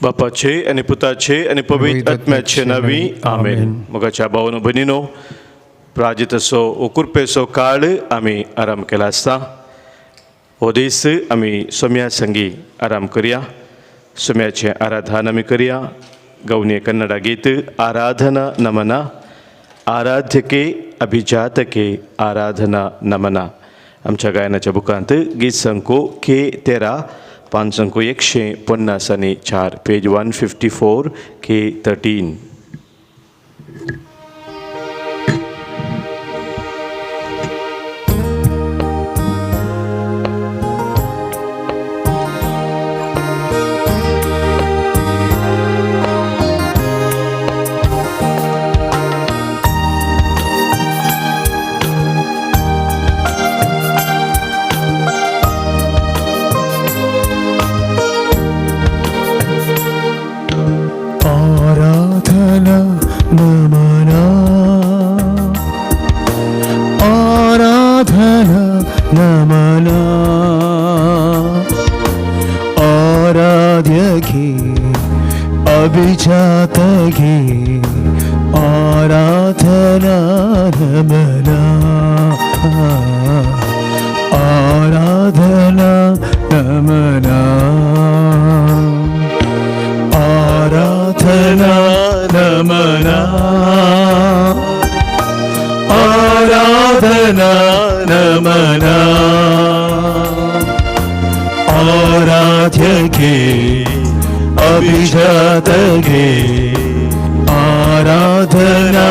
बापाचे आणि पुताचे आणि पवित्र आत्म्याचे नावी आमेन. मोगाच्या भावानो भयणीनो, प्राजित असो ओकुरपेसो काळ आम्ही आराम केला असता हो दीस आम्ही सोम्या संगी आराम करूया. सोम्याचे आराधना आम्ही करूया. गवनी कन्नड गीत आराधना नमना आराध्यके अभिजातके आराधना नमना. आमच्या गायनाच्या बुकांत गीत संको K13 पान संको 150 पेज 154 K13. अभिजातगे आराधना नमना आराधना नमना आराधना नमना आराधना नमना आराध्यके अभिजातगे आराधना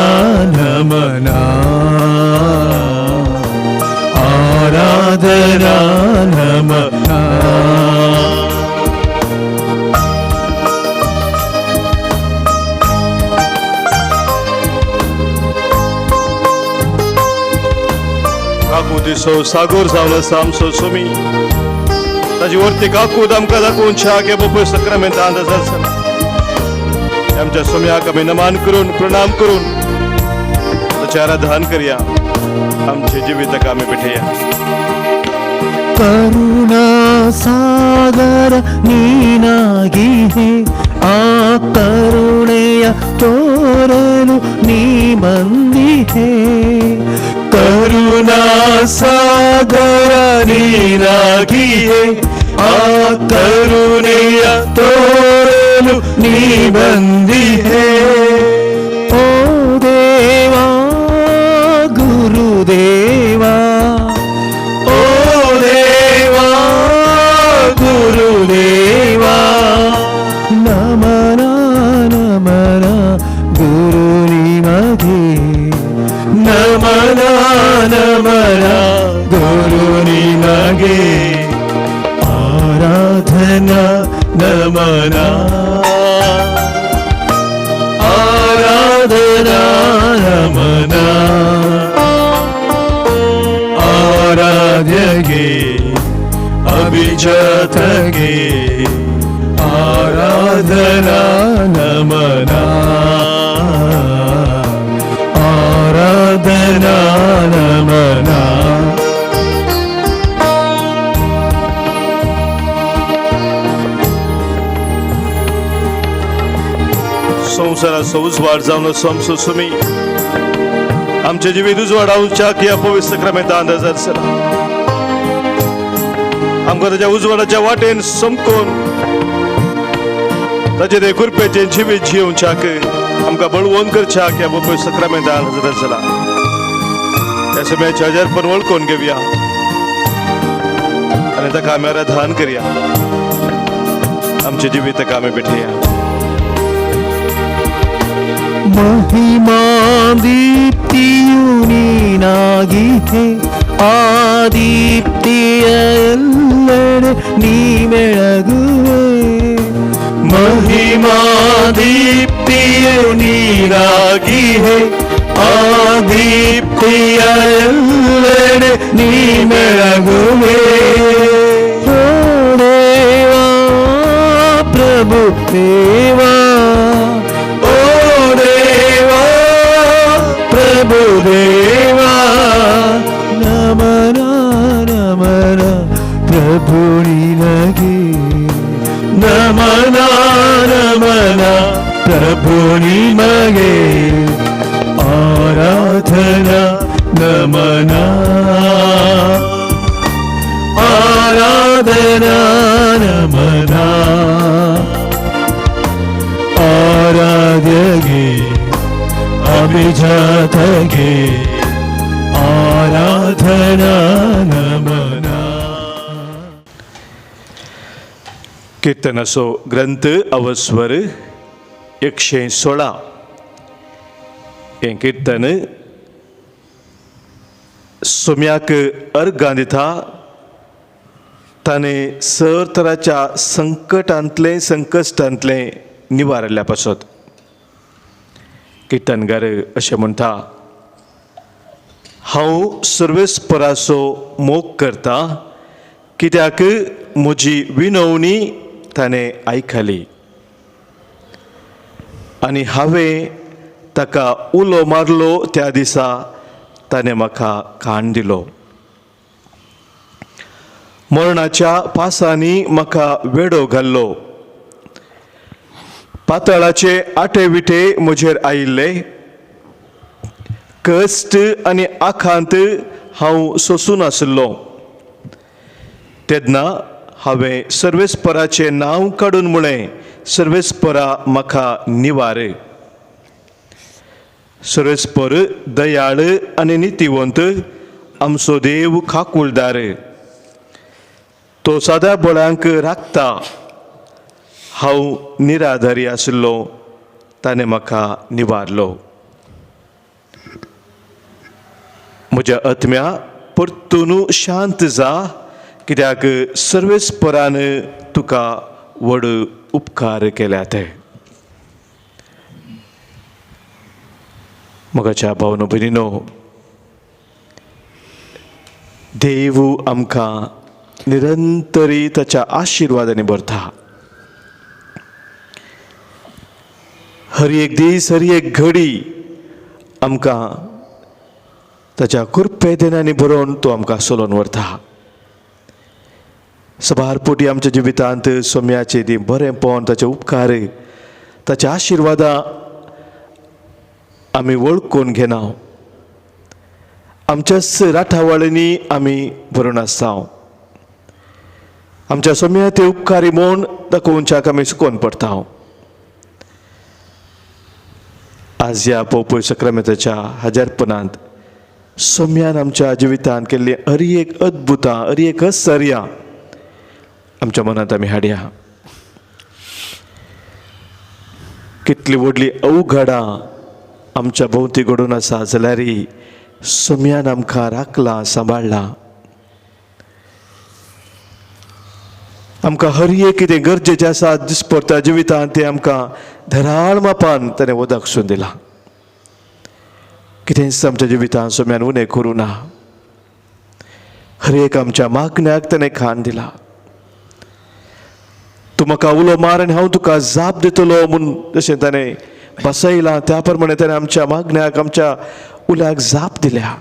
नमना आराधना नमना. काकू दिसो सागोर जावला सामसो सुमी ताजी वरती काकू आमकां दाखोवन के बापूय सक्रामेंत आंदाजासन आमच्या सोम्याक आमी नमान करून प्रणाम करून ताचे आराधन करया. आमचे जिविताक आमी भेटया. करुणा सागर नीनागी है आ करुणेय तोरनु नी बंदी है. करुणा सागर नीनागी है आ करुणेय तोरनु नी बंदी है. ओ देवा गुरुदेवा ओ देवा गुरुदेवा नमना नमना गुरु निमगे नमना नमना गुरु निमगे आराधना नमना आराधना नमना आराध्यगे अभिजातगे आराधना नमना आराधना नमना. संवसारा उजवाड जावन आमचो सुमी आमचे जिवीत उजवाडावच्या ह्या पवित्र सक्रामेंत आंदाजासन आमकां ताच्या उजवाडाच्या वाटेन समकोन ताचे ते कृपेचें जिवीत जियोवच्याक आमकां बळवून करच्याक ह्या पवित्र सक्रामेंत आंदाजासन ह्या सगळ्याच्या हजारपण वळखून घेवया आनी ताका आमी आराधन करया. आमचे जिवीताक आमी भेटया. महिमा दीप्तियुनीनागी है आ दीप्तिय ಎಲ್ಲೆಡೆ ನೀ ಬೆಳಗುವೆ. महिमा दीप्तियुनीनागी है आ दीप्तिಯ ಎಲ್ಲೆಡೆ ನೀ ಬೆಳಗುವೆ. ओ देवा प्रभु देवा प्रभु देवा नमना नमना प्रभु निनगे ನಮನ ನಮನ ಪ್ರಭು ನಿಮಗೆ ಆರಾಧನಾ ನಮನ ಆರಾಧನಾ ನಮನ ಆರಾಧ್ಯಗೆ ಅಭಿಜಾತಗೆ ಆರಾಧನಾ ನಮನ. कीर्तनाचो ग्रंथ अवस्वर 116. हें कीर्तन सोम्याक अर्गां दिता ताणें सर तराच्या संकश्टांतले निवारल्या पासत. कीर्तनगार अशें म्हणटा, हांव सर्वेस्पराचो मोग करता कित्याक म्हजी विनवणी ताणें आयकली आनी हांवें ताका उलो मारलो त्या दिसा ताणें म्हाका खाण दिलो. मरणाच्या पासांनी म्हाका वेडो घाल्लो. पातळाचे आटे विटे म्हजेर आयिल्ले. कश्ट आनी आखांत हांव सोंसून आसलो. तेन्ना हांवें सर्वेस्पराचें नांव काडून म्हळें, सर्वेस्परा म्हाका निवार. सर्वेस्पर दयाळ आनी नितीवंत, आमचो देव खाकुलदार. तो सदां बळांक राखता. हांव निराधारी आशिल्लो, ताणें म्हाका निवारलो. म्हज्या आत्म्या परतून शांत जा, कित्याक सर्वेस्परान तुका व्हड उपकार केल्यात. मोगाच्या भावनो भयणीनो, देव आमकां निरंतरी ताच्या आशिर्वादांनी भरता. हर एक दीस, हर एक घडी आमकां ताच्या कृपेदेनांनी भरोवन तो आमकां चलोवन व्हरता. सबारपोटी आमच्या जिवितांत सोम्याचें ती बरेंपण, ताचे उपकार, ताचे आशिर्वादां आमी वळखून घेना. आमच्याच राठावळींनी आमी भरून आसता. आमच्या सोम्या ते उपकारी म्हूण दाखोवच्याक आमी सुकोवन पडटा. आज ह्या पवित्र सक्रामेंताच्या हजारपणांत सोम्यान आमच्या जिवितांत केल्ली हर एक अद्भुतां, हर एक आश्चर्यां आमच्या मनांत आमी हाडया. कितली व्हडली अवघडां आमच्या भोंवती घडून आसा जाल्यारय सोम्यान आमकां राखलां, सांबाळलां. आमकां हर एक कितें गरजेचें आसा दिसपडटा जिवितांत तें आमकां धराळ मापान ताणें वदागसून दिलां. कितेंच आमच्या जिवितांत सोम्यान उणें करूं ना. हर एक आमच्या मागण्याक ताणें खाण दिला. तूं म्हाका उलो मार आनी हांव तुका जाप दितलो म्हूण जशें ताणें बसयलां, त्या प्रमाणे ताणें आमच्या मागण्याक, आमच्या उल्याक जाप दिल्या.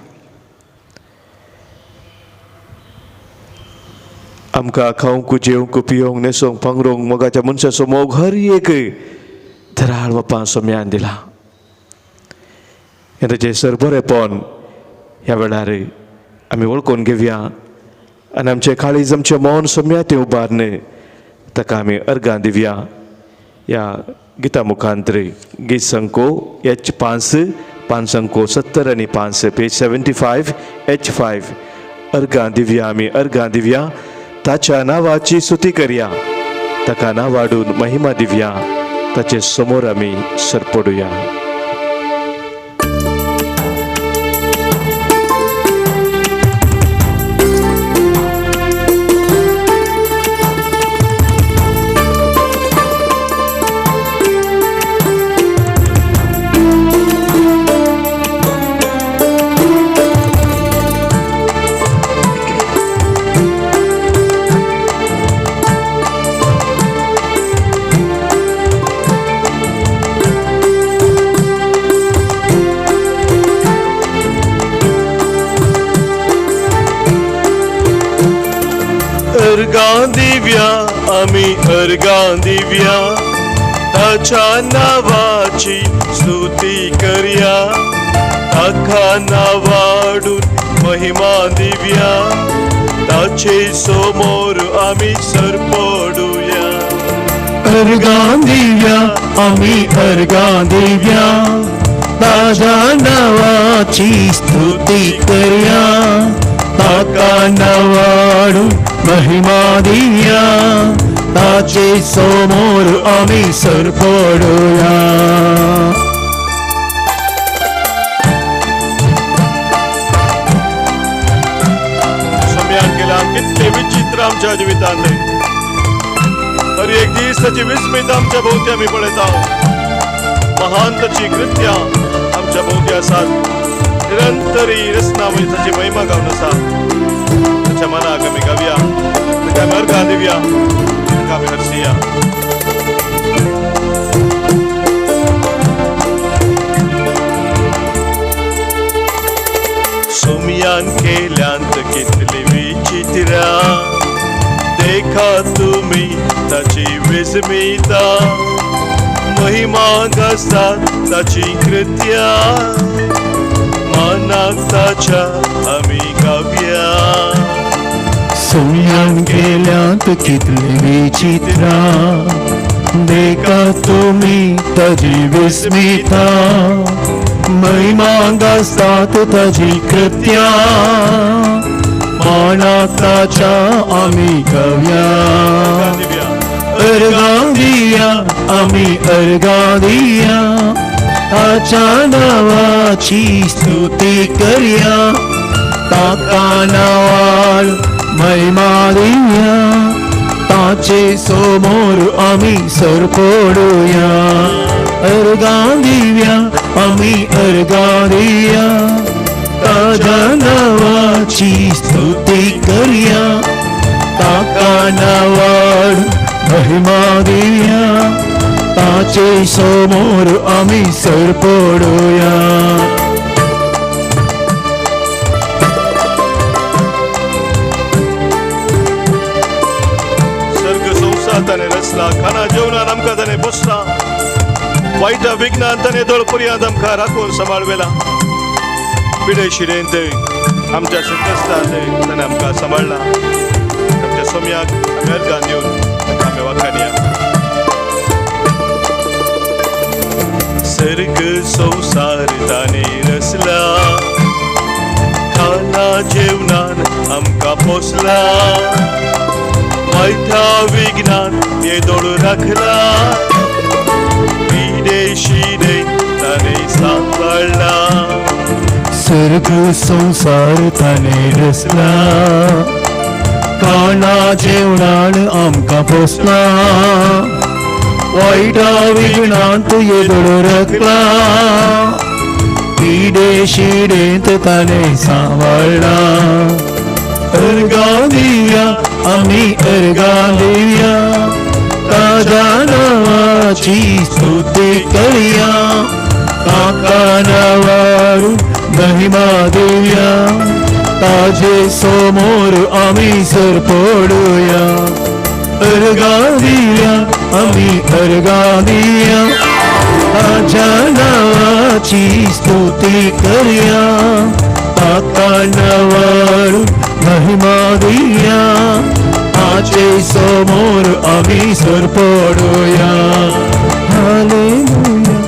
आमकां खावंक, जेवंक, पियोंक, न्हेसोंक, पांगरोंक मोगाच्या मनशाचो मोग हर एक धराळ बापान सोम्यान दिला. हें ताचें सर बरेंपण ह्या वेळार आमी वळखून घेवया आनी आमचें काळीज, आमचें मन सोम्या तें उबारन ताका आमी अर्गां दिवया. ह्या गिता मुखांतर गीत संको H5, 5 संको 70 आनी 5, पेज 75, H5. अर्गां दिवया, आमी अर्गां दिवया. ताच्या नांवाची स्तुती करया, ताका नांवाडून महिमा दिवया, ताचे समोर आमी सरपडुया. अर्गां दिवया, आम्ही अर्गां दिव्या ताच्या नावाची स्तुती करूया ताका नावाडून महिमा दिव्या ताचे समोर आम्ही सरपडूया अर्गां दिव्या आम्ही अर्गां दिव्या ताज्या नावाची स्तुती करूया ताका नावाडून महिमा दिव्या ताचे समोर आम्ही सरपडूया सम्यान केला कितले विचित्र आमच्या जिवितांत हर एक दीस ताची विस्मित आमच्या भोवती आम्ही पळयत आहोत महान ताची कृत्या आमच्या भोवती आसात निरंतर ही रचना म्हणजे ताची महिमा गावन आसा ताच्या मनाक आमी गावया ताका आमी अर्गां दिवया ताका आमी हरसिया सोमयान केल्यांत कितली विचित्रा देखा तुम्ही ताची विस्मिता महिमा गासात ताची कृत्या मानाक ताच्या आमी गावया सोम्यान गेल्यात कितले विचित्रा देखा तुम्ही ताजी विस्मिता महिमा गासात ताजी कृत्या मानाक ताच्या आमी गावया अर्गां दिया आमी अर्गां दिया ताच्या नावाची स्तुती करूया ताका नावाड महिमा दिया ताचे समोर आमी सरपडूया अर्गां दिव्या आमी अर्गां दिया ताज्या नावाची स्तुती करूया ताका नावाड महिमा दिव्या ताचे समोर आमी सरपडूया सर्ग संसार ताणे रचला खाना जेवणान आमकां ताणे बसला वायटा विघ्नान ताणे दोळपर्यंत आमकां राखून सांबाळवेला पिडे शिरेंत आमच्या संकश्टांत ताणे आमकां सांबाळला आमच्या सोम्याक आमी अर्गां दिवन ताका आमी वखाणया सर्ग संसार ताणे रचला खाना जेवणान आमकां पोसला वायटा विघ्नान येदोळ राखला पिडे शिरे ताणे सांबाळला सर्ग संसार ताणे रचला खाना जेवणान आमकां पोसला वायटा विघ्नांत येदोळ राखला पिडे शिडेंत ताणे सांबाळला अर्गां दिव्या आमी अर्गां दिव्या ताज्या नावाची स्तुती करूया ताका नावाडून महिमा दिव्या ताजे समोर आमी सरपडूया अर्गां दिव्या आमी अर्गां दिव्या ताज्या नावाची स्तुती करूया ताका नावाडून महिमा दिव्या ताचे समोर आमी सरपडूया हालेलुया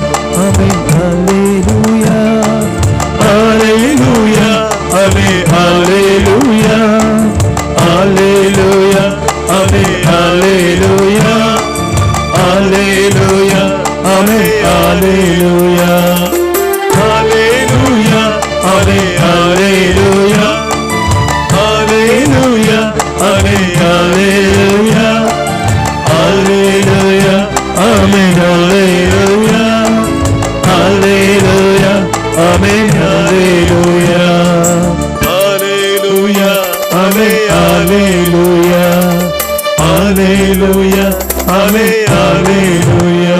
आमेन हालेलुया हालेलुया आमेन हालेलुया हालेलुया आमेन हालेलुया हालेलुया आमेन हालेलुया हालेलुया आमेन हालेलुया हालेलुया आमेन हालेलुया हालेलुया आमेन हालेलुया हालेलुया आमेन हालेलुया हालेलुया आमेन हालेलुया हालेलुया आमेन हालेलुया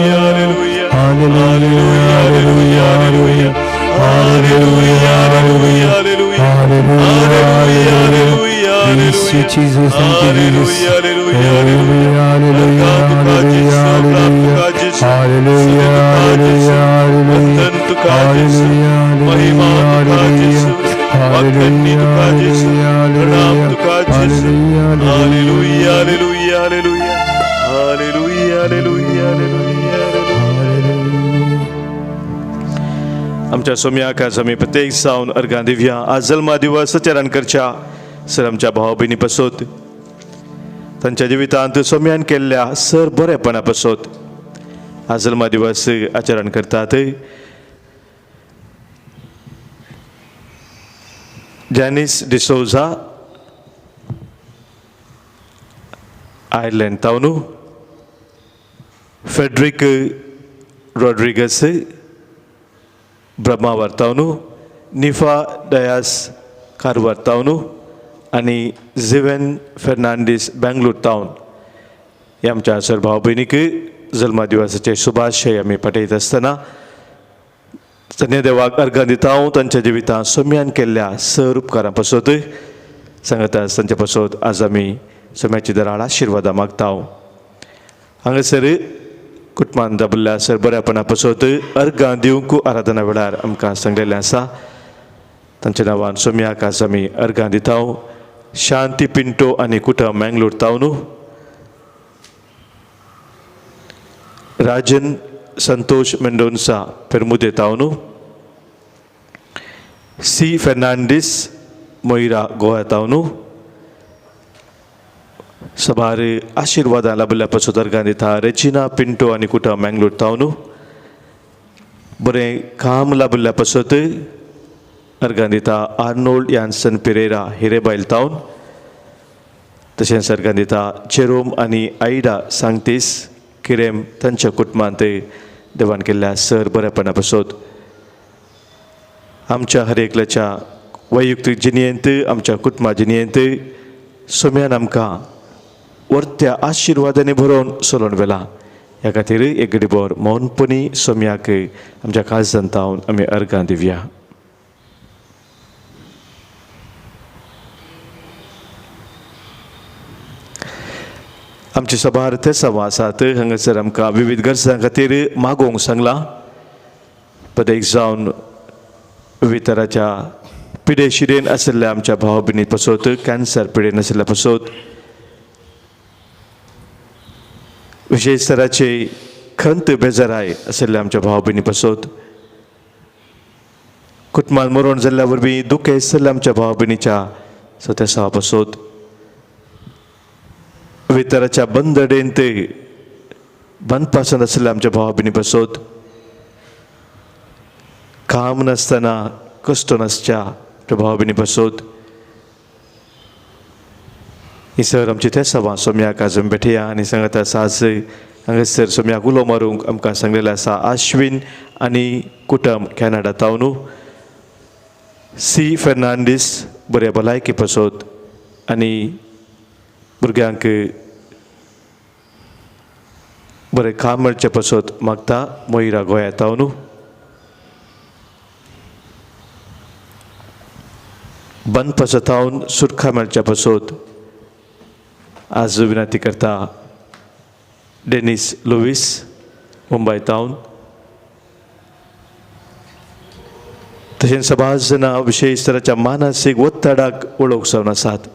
हालेलुया हालेलुया हालेलुया हालेलुया हालेलुया हालेलुया you, Jesus. Thank you, Jesus. Hallelujah, hallelujah, hallelujah, hallelujah. Hallelujah, hallelujah, hallelujah. Hallelujah, hallelujah, hallelujah, hallelujah. आमच्या सोम्याक आज आमी प्रत्येक जावन अर्गां दिवया. आज जल्मा दिवस चरण करच्या सर आमच्या भाव भयणी पासत तांच्या जिवितांत सोम्यान केल्ल्या सर बरेपणा पासत आज जल्मा दिवस आचरण करतात. जॅनिस डिसोजा आयर्लंड तावनू, फेड्रिक रॉड्रिगस ब्रह्मा वर्तावनू, निफा डयास कारवार्तावनू आणि झिवेन फेर्नांडीस बेंगलोर टावन हे आमच्या सर भाव भयणीक जल्मा दिवसाचे शुभाशय आमी पठयत आसतना धन्य देवाक अर्गां दिता हांव तांच्या जिवितांत सोम्यान केल्ल्या सर उपकारां पासत सांगता तांचे पासत आज आमी सोम्याची दराळ आशिर्वादां मागता. हांगासर कुटुंबान दाबल्ल्या सर बऱ्यापणा पासत अर्गां दिवंक आराधना वेळार आमकां सांगलेलें आसा. तांच्या नांवान सोम्याक आज आमी अर्गां दिता. शांती पिंटो आनी कुटुंब मँगलोर तावनू, राजन संतोष मेंडोन्सा पेरमुदे तावनू, सी फेर्नांडीस मोइरा गोवा तावनू सभार आशिर्वादां लाभल्या पासत अर्गां दिता. रेजिना पिंटो आनी कुटुंब मँगलोर तावनू बरें काम लाभल्या पासत अर्गां दिता. आर्नोल्ड यान्सन पेरेरा हिरेबायल तावन तशेंच अर्गां दिता. जेरोम आनी आयडा सांगतीस किरेम तांच्या कुटुंबांत देवान केल्ल्या सर बरेपणा पासत आमच्या हर एकल्याच्या वैयक्तीक जिणेंत आमच्या कुटुंबा जिणेंत सोम्यान आमकां वर्त्या आशिर्वादांनी भरोवन चलोवन व्हेला. ह्या खातीर एक घडीभर मौनपणी सोम्याक आमच्या काळजांत हांव आमी अर्गां दिवया. आमची सभार ते सभा आसात. हांगासर आमकां विविध गरजां खातीर मागोवंक सांगलां. पदेक जावन विविध तराच्या पिडेशिरेन आशिल्ल्या आमच्या भाव भयणी पासत, कॅन्सर पिडेन आशिल्ल्या पासत, विशेष तराचे खंत बेजाराय आशिल्ल्या आमच्या भाव भयणी पासत, कुटुंबान मरण जाल्ल्या वरवीं दुखेस्त जाल्ल्या आमच्या भाव भयणीच्या सत्यासावा पासत, वितराच्या बंदडेंत बंदपासून आशिल्ल्या आमच्या भाव भयणी पासत, काम नासतना कश्ट नासच्या आमच्या भाव भयणी पासत ही सर आमची ते सभा सोम्याक आज आमी भेटया. आनी सांगता आज हांगासर सोम्याक उलो मारूंक आमकां सांगलेलें आसा. आश्विन आनी कुटुंब कॅनडा तावनू, सी फेर्नांडीस बऱ्या भलायकी पासत आनी भुरग्यांक बरें काम मेळचें पासत मागता. मोइरा गोंया तावनू, बंद पासत हांव सुटका मेळच्या पासत आज विनंती करता. डेनिस लुईस मुंबय तावन तशेंच सभास जाणां विशेश तराच्या मानसीक वत्तडाक वळोवंक जावन आसात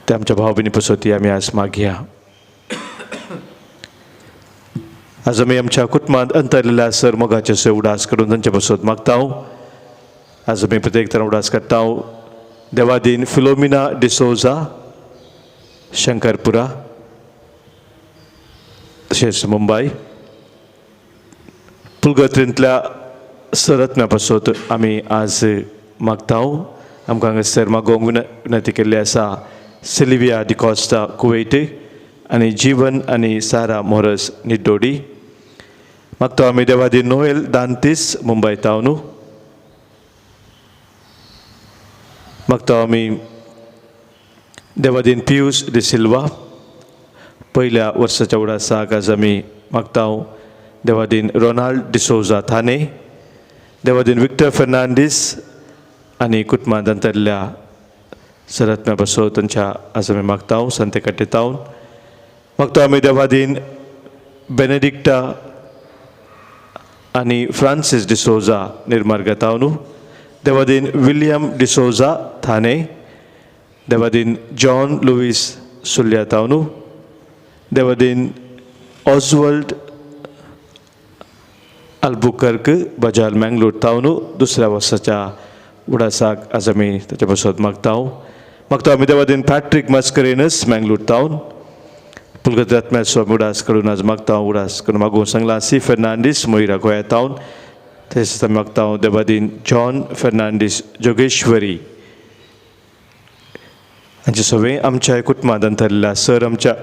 ते आमच्या भाव भयणी पासत आमी आज मागया. आज आमी आमच्या कुटुंबांत अंतरलेल्या सर मोगाचे सो उडास करून तांचे पासत मागता. आज आमी प्रत्येक तरां उडास काडटा. देवादीन फिलोमिना डिसोजा शंकरपुरा तशेंच मुंबय, पुलगत्रींतल्या सरत्म्या पासत आमी आज मागता. आमकां हांगासर मागोवंक विनंती केल्ली आसा. सिल्विया डिकॉस्टा कुवेट आनी जीवन आनी सारा मोरस निड्डोडी मागता. आमी देवादीन नोएल दांतीस मुंबय तावनू मागता. आमी देवादीन पियूस डि सिल्वा पयल्या वर्साच्या उडासाक आज आमी मागता. देवादीन रोनाल्ड डिसोजा थाने, देवादीन विक्टर फेर्नांडीस आनी कुटुंबांत अंतरल्या सरत में बसो तंचा आज मैं मागता हूँ संते कट्टेता हूँ मागता आम्ही देवादीन बेनेडिक्टा आणि फ्रांसिस डिसोजा निर्मार्गता हूँ देवादीन विलियम डिसोजा थाने देवादीन जॉन लुईस सुल्याता हूँ देवादीन ऑस्वर्ल्ड अल्बुकर्क बजाल मंगलोर तावनू दुसऱ्या वर्षाच्या उडासाक आज आम्ही त्याच्या बसत मागता आम्ही देवादीन पॅट्रिक मस्करेनस मंगलोर तावन पुलगत रत्म्या स्वामी उडास कडून आज मागता उडास कडून मागून सांगला सी फेर्नांडीस मोईरा गोया तावन तसेच आम्ही मागता देवादीन जॉन फेर्नांडीस जोगेश्वरी हांचे सगळे आमच्या कुटुंबात अंतरलेल्या सर आमच्या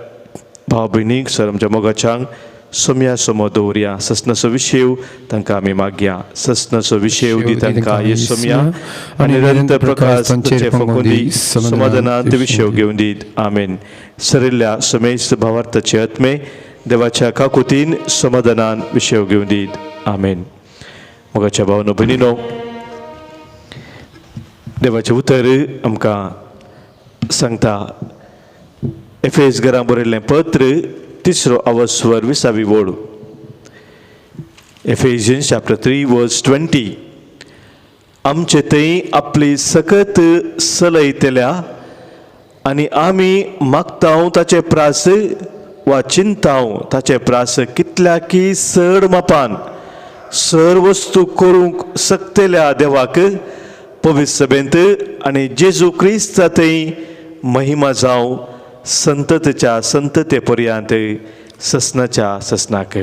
भाव भयणीक सर आमच्या मोगाच्यांक सोम्या समोर दवरया ससनाचो विशेव तांकां आमी मागया ससनाचो विशेव दी तांकां ये सोम्या आनी निरंतर प्रकाश तांचे फकून दी समाधानांत विशेव घेवन दीत आमेन सरिल्ल्या समेस्त भावार्थाचे आत्मे देवाच्या काकुतीन समाधानान विशेव घेवन दीत आमेन मोगाच्या भावनो भयणीनो देवाचें उतर आमकां सांगता एफेस घरां बरयल्लें पत्र तिसरो अवस्वर 20वी ओळ एफेसियन्स चॅप्टर 3 वर्स 20 आमचे थंय आपली सकत सलयतल्या आनी आमी मागतांव ताचे प्रास वा चिंतांव ताचे प्रास कितल्या की चड मापान सर वस्तू करूंक सकतेल्या देवाक पवित्र सभेंत आनी जेजू क्रिस्ता थंय महिमा जावं संततेच्या संतते पर्यंत ससनाच्या ससनाक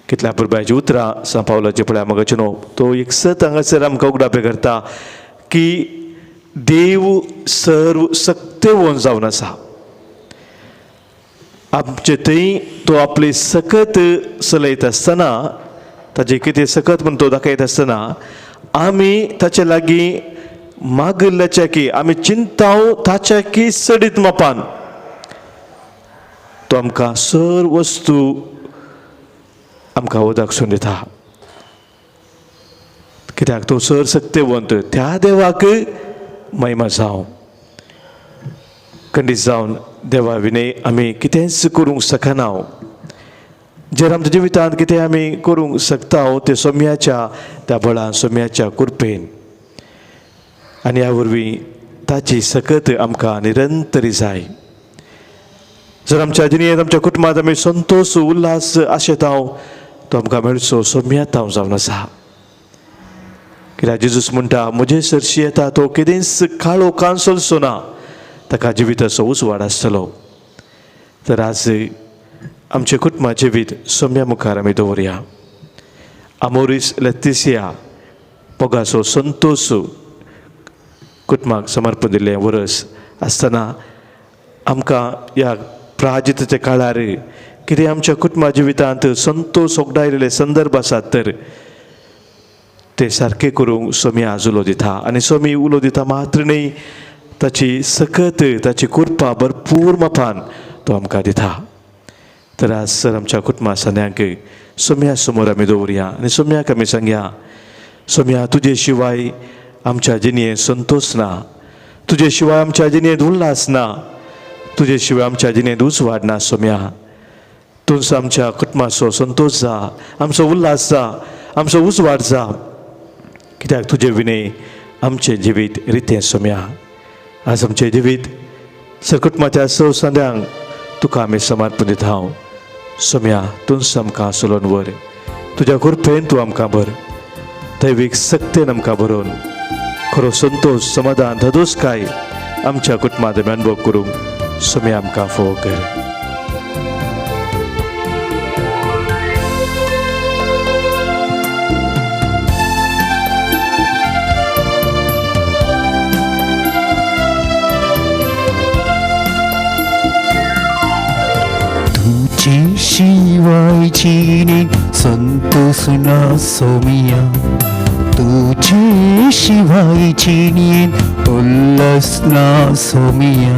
कितल्या पुरबायची उतरां सा पावलाचे पळय मगाचे न्हू तो एक सत हांगासर आमकां उगडापे करता की देव सर्व सक्तेवोन जावन आसा आमचे थंय तो आपली सकत चलयता आसतना ताजे कितें सकत म्हूण तो दाखयता आसतना आमी ताचे लागीं मागल्याच्या की आमी चिंताव ताच्या की सडीत मापान तो आमकां सर वस्तू आमकां वदाकसून दिता कित्याक तो सर सक्तेवंत त्या देवाक महिमा जावं खंडीत जावन देवा विनय आमी कितेंच करूंक शकना जर आमच्या जिवितांत कितें आमी करूंक शकता ते सोम्याच्या त्या बळान सोम्याच्या कृपेन आनी ह्या वरवीं ताची सकत आमकां निरंतरी जाय जर आमच्या जिणेंत आमच्या कुटुंबांत आमी संतोष उल्हास आशेताव तो आमकां मेळचो सोम्याताव जावन आसा कित्याक जेजूस म्हणटा म्हजे सरशी येता तो केदेंच काळो कांसलचो ना ताका जिविताचो उजवाड आसतलो तर आज आमचे कुटुंबा जिवीत सोम्या मुखार आमी दवरया आमोरीस लेतिसिया पोगाचो संतोष कुटुंबाक समर्पण दिल्लें वर्स आसतना आमकां ह्या प्राजितेच्या काळार कितें आमच्या कुटुंबा जिवितांत संतोष ओगडायलेले संदर्भ आसात तर ते सारके करूंक सोम्या आज उलो दिता आनी सोमी उलो दिता मात्र न्ही ताची सकत ताची कृपा भरपूर मापान तो आमकां दिता तर आज सर आमच्या कुटुंबा सद्यांक सोम्या समोर आमी दवरया आनी सोम्याक आमी सांगया सोम्या तुजे शिवाय आमच्या जिणेंत संतोष ना तुजे शिवाय आमच्या जिणेंत उल्हास ना तुजे शिवाय आमच्या जिणेंत उजवाड ना सोम्या तूंच आमच्या कुटुंबाचो संतोष जा आमचो उल्हास जा आमचो उजवाड जा कित्याक तुजे विनय आमचें जिवीत रितें सोम्या आज आमचें जिवीत सर कुटुंबाच्या स सद्यांक तुका आमी समर्पण दिता हांव सोम्या तूंच आमकां चलोवन व्हर तुज्या कृपेन तूं आमकां भर दैवीक सक्तेन आमकां भरोवन खरो संतोष समाधान धदोसकाय आमच्या कुटुंबांत आमी अनुभव करूंक सोम्या आमकां फोव कर तुझे शिवाय जीने संतोष ना सोमिया तुझे शिवाय जीने उल्हास ना सोमिया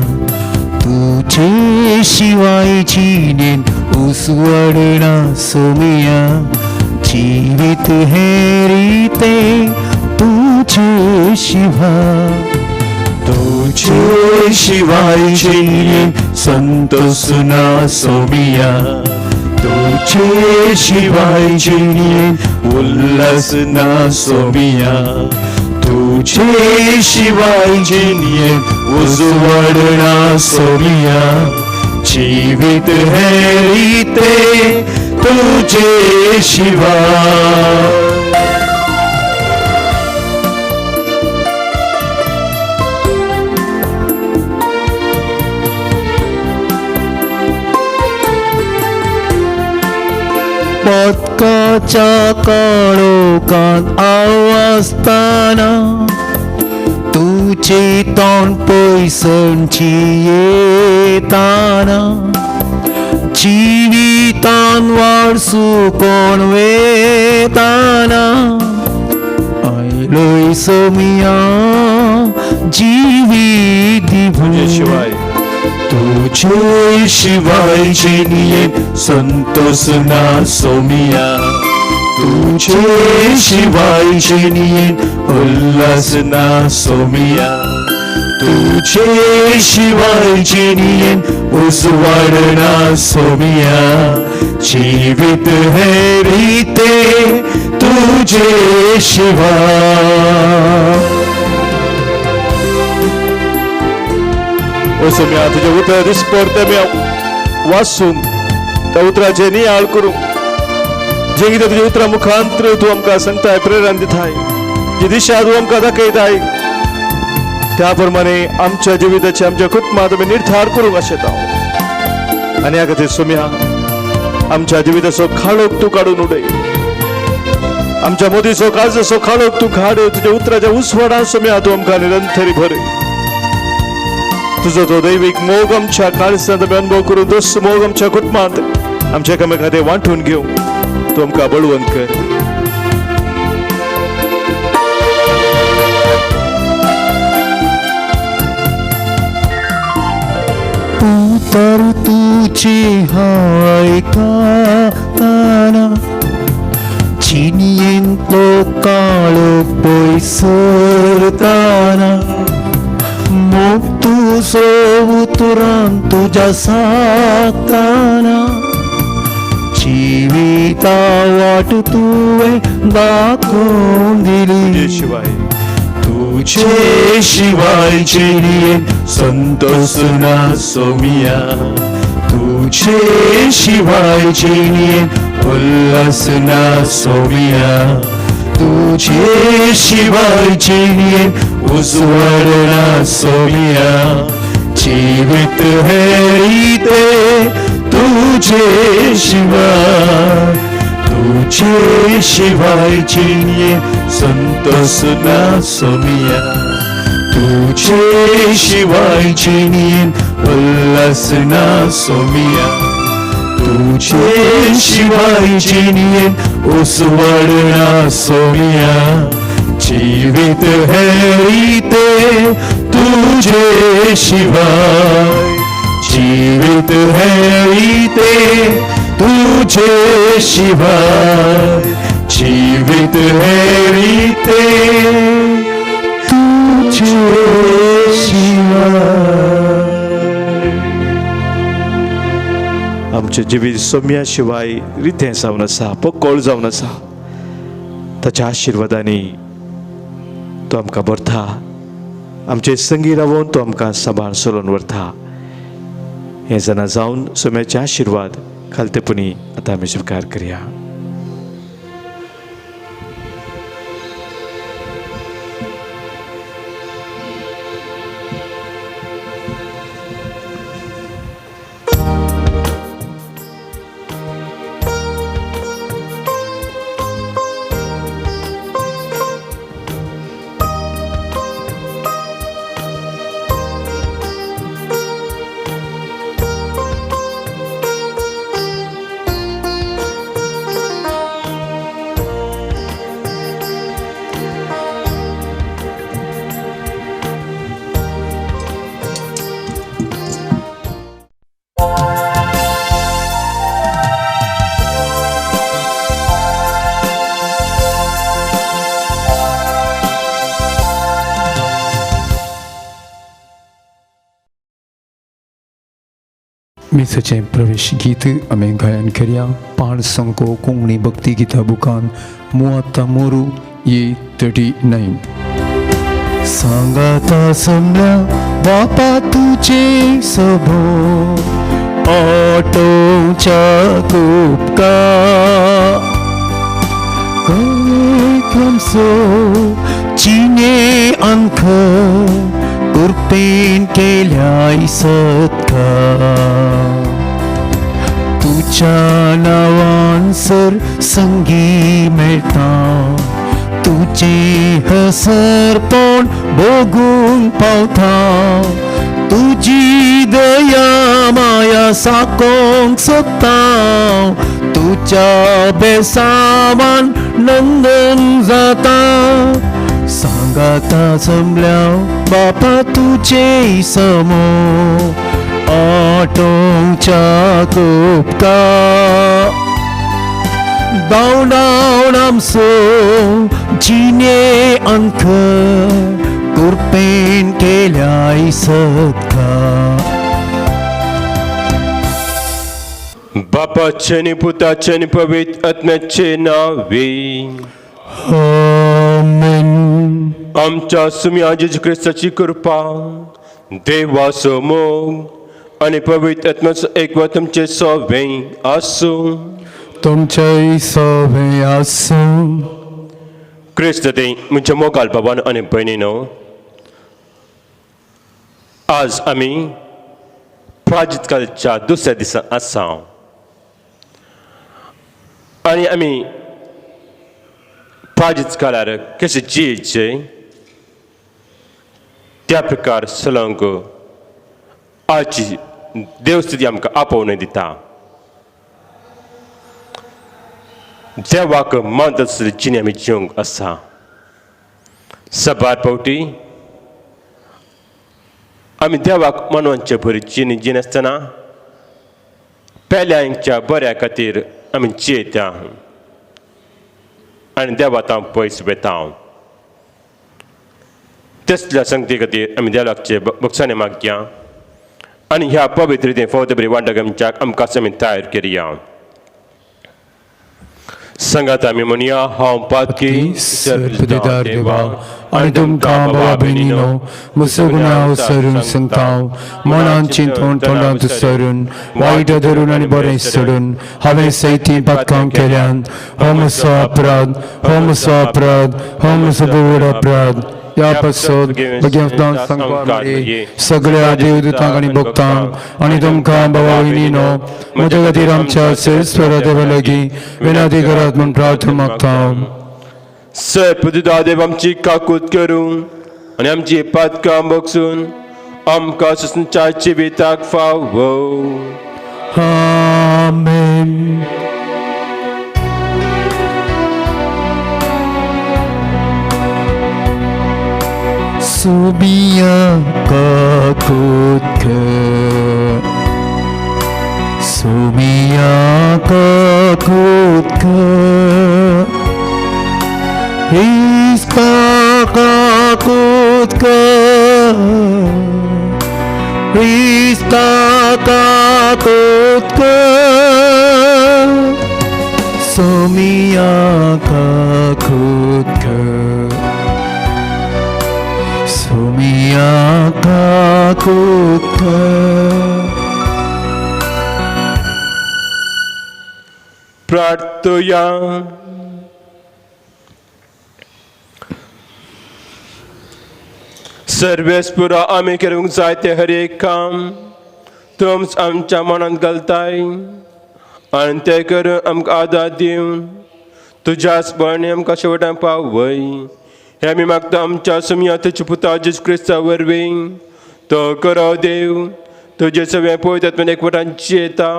तुझे शिवाय जीने उजवाड ना सोमिया जीवित है रीते तुझे शिवाय तुझे शिवाय जिये संतोष ना सोमिया, तुझे शिवाय जिये उल्हास ना सोमिया, तुझे शिवाय जिये उजवड ना सोमिया, जीवित है रीते तुझे शिवाय. पदकाच्या काळोखात आवाजताना तुझे तोंड पैसणची येताना, जीवितान वारसू कोण वेताना, आयलोय सोमिया जीवित दिभू शिवाय तुझे शिवाय जिये संतोष ना सोमिया, तुझे शिवाय जिये उल्हास ना सोमिया, तुझे शिवाय जिये उजवड ना सोमिया, जीवित है रीते तुझे शिवाय. ओ सोम्या तुझे उतर दिसपडते मी वाचून त्या उतराचे नियाळ करू जे कितें तुझे उतरा मुखांतर तू आमकां सांगताय, प्रेरण दिताय, जी दिशा तू आमकां दाखयताय, त्या प्रमाणे आमच्या जिविताचे आमच्या कुटुंबात आमी निर्धार करूंक आशेता. आनी ह्या खातीर सोम्या आमच्या जिविताचो खाळोक तू काडून उडय, आमच्या मोदीचो काळजाचो खाळोक तू काड, तुझ्या उतराच्या उसवडान सोम्या तू आमकां निरंतरी भरय. तुझो तो दैविक मोग आमच्या काळजांत आमी अनुभव करून दोस मोग आमच्या कुटुंबात आमच्या एकामेकांत वांटून घेऊ तू आमकां बळवंत कर. उतर तुझे ऐकताना, चिनियेन तो काळोख पयसरताना, मोग तुझो उतरान तुझ्या सागताना, जीविता वाट तुवें दाखोवन दिली. शिवाय तुझे शिवाय जिये संतोष ना सोमिया, तुझे शिवाय जिये उल्हास ना सोमिया, तुझे शिवाय जिये उजवड ना सोमिया, जीवित है रीते तुझे शिवाय, तुझे शिवाय जिये संतोष ना सोमिया, तुझे शिवाय जिये उल्हास ना सोमिया, तुझे शिवाय जिये उजवड ना सोमिया, जीवित है रीते तुझे शिवाय, जीवित है रीते तुझे शिवाय, जीवित है रीते तुझे शिवाय. आमचे जिवीत सोम्या शिवाय रितें जावन आसा, पक्कोळ जावन आसा. ताच्या आशिर्वादांनी तो आमकां भरता, आमचे संगी रावून तो आमकां सांबाळ चलोवन व्हरता. हें जाणा जावन सोम्याचे आशिर्वाद खालतेपणी आतां आमी स्विकार करया. मिसचे प्रवेश गीत आमी गायन करया पाण संको कोंकणी भक्ती गिता बुकान मुआत्ता मोरू ये 39. सांगाता समल्या बापा तुझे सबो ऑटोच्या कुपका कैक्रमसो चिने अंक कुर्पेन केल्याय सत्कार तुझ्या नावान सर संगी मेळटा तुझे हसर पण भोगूंक पावता तुझी दया माया साकोंक सोदता तुझ्या बेसावान नंदन जाता सांगाता जमल्या बापा तुझे समो ऑटोच्या कुपका दावडावन आमचो जिने अंक कुर्पेन केल्याय सत्कार बापाचे आणि पुताचे आणि पवित्र आत्म्याचे नावे आमेन. आमच्या सुम्या जेजू ख्रिस्ताची कृपा देवाचो मोग आणि पवित्र आत्म्याचो एकवट तुमचे सोवे आसूं. तुमचे सवे आसूं. क्रिस्त ते म्हणजे मोगाल बाबान आणि बहिणीनो, आज आमी प्राजितकालच्या दुसऱ्या दिसा आसा आणि आमी प्राजितकालार कशें जियेचें त्या प्रकार चलोवंक आजची देवस्तुती आमकां आपोवन दिता. देवाक मानत आसली जिणे आमी जिवंक आसा. सबार पावटी आमी देवाक मानवांचे बरी जिणे जिनासतना पेल्यांच्या बऱ्या खातीर आमी जियेता आनी देवातां पयस वेता. तसल्या संगती खातीर आमी देवाचे बक्षाने मागया आनी ह्या पवित्र रितीन फक्त बरी वांटक आमकां आमी तयार करया. संगात आमी म्हणया हांव पातकी सर्पदेदार देवा आनी तुमकां बाबा भयणीनो म्हजो गुन्यांव सरून सांगतां मनान चिंतून तोंडांत सरून वायट धरून आनी बरें सोडून हांवें सैतीन पातकां केल्यान हो म्हजो अपराध हो म्हजो अपराध हो म्हजो व्हड अपराध. ह्या पासत बेगिना सांगपाक सगळ्या देवदूतांक आनी भक्तांक आनी तुमकां बाबा भयणीनो म्हज्या खातीर आमच्या सर्वेस्वरा देवा लागीं विनंती करात म्हूण प्रार्थना मागतां. सर्पदेदार देव आमची काकूत करून आनी आमची पातकां बगसून आमकां सुसंच्या जिविताक फावो. आमेन. Subia kakutka Subia kakutka Ista kakutka Ista kakutka Subia kakutka Sumia kakutka. प्रार्थया. सर्वेस्पुरा आमी करूंक जाय ते हर एक काम तुमच आमच्या मनांत घालताय आनी ते करून आमकां आदार दिवन तुज्याच बळणी आमकां शेवटाक पावय. हे आमी मागता आमच्या सुमया तुज्या पुता जेजू क्रिस्ता वरवीं. तो करो देव तुजे सगळे पळयतात पण एकवटान जियेता